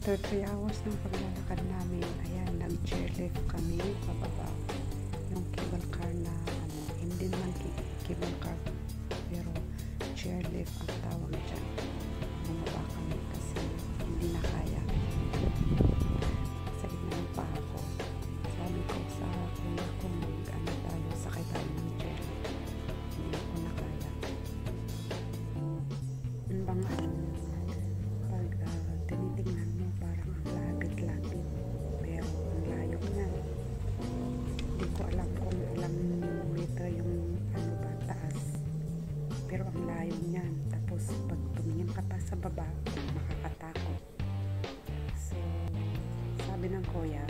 After 3 hours ng paglalakad namin, ayan, nag-chairlift kami pababa. Yung cable car na, hindi naman cable car, pero chairlift ang tawag dyan. Bumaba kami kasi hindi na kaya. Sakit na ng paa ko. Sabi ko sa kuya ko, tayo, sakay tayo ng chairlift. Hindi ko na kaya. Yung bang pag tinitingnan mo, parang ang lapit-lapit, pero ang layo na. Hindi ko alam kung ilang meter yung taas, pero ang layo niyan. Tapos pag tumingin ka pa sa baba, makakatakot. So sabi ng kuya,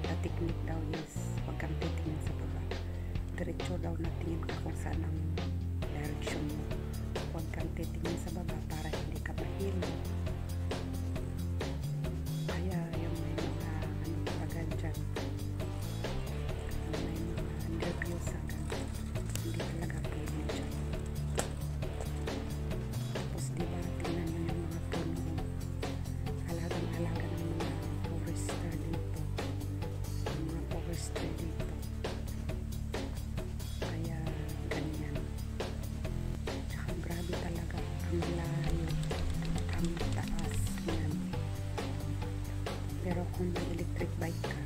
the technique daw is wag kang titingin sa baba, diretso daw na tingin ka kung saan ang direction mo. Huwag kang titingin sa baba para hindi ka mahilo. Kaya yung may mga tagal dyan, may mga nervyos agad, hindi talaga pwede dyan. Tapos diba, tingnan nyo yung mga puno, halagang-halaga ng mga forester dito, yung mga forester dito. Kaya ganyan. Tsaka grabe talaga ang layo, ang taas yan. Pero kung may electric bike ka,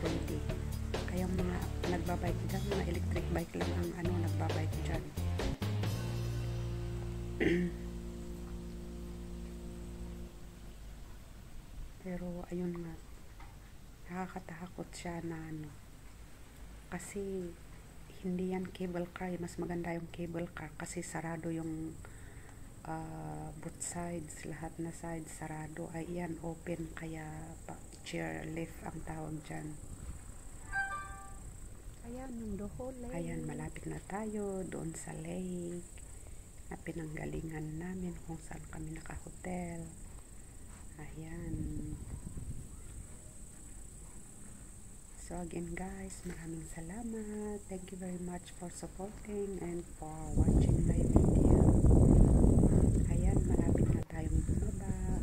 pwede. Kaya mga nagbabike dyan, mga electric bike lang ang nagbabike dyan. Pero ayun nga, nakakatakot siya na kasi hindi yan cable car. Mas maganda yung cable car kasi sarado yung both sides, lahat na sides sarado. Ay yan, open, kaya chairlift ang tawag dyan. Ayan, yung Doho Lake. Ayan, malapit na tayo doon sa lake na pinanggalingan namin, kung saan kami naka-hotel. Ayan. So again guys, maraming salamat. Thank you very much for supporting and for watching my video. Ayan, malapit na tayong bumaba.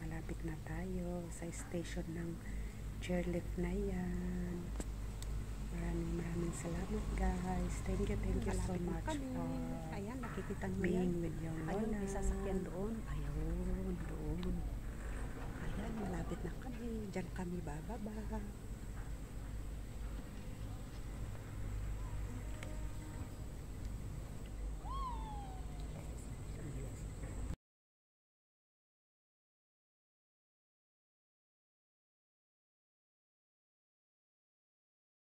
Malapit na tayo sa station ng chairlift na yan. Maraming salamat guys. Thank you so much for ayan, nakikita nyo being yan. with your Ayun, lola. may sasakyan doon. Ayun, doon. Ayan, malapit na kami. Diyan kami bababa.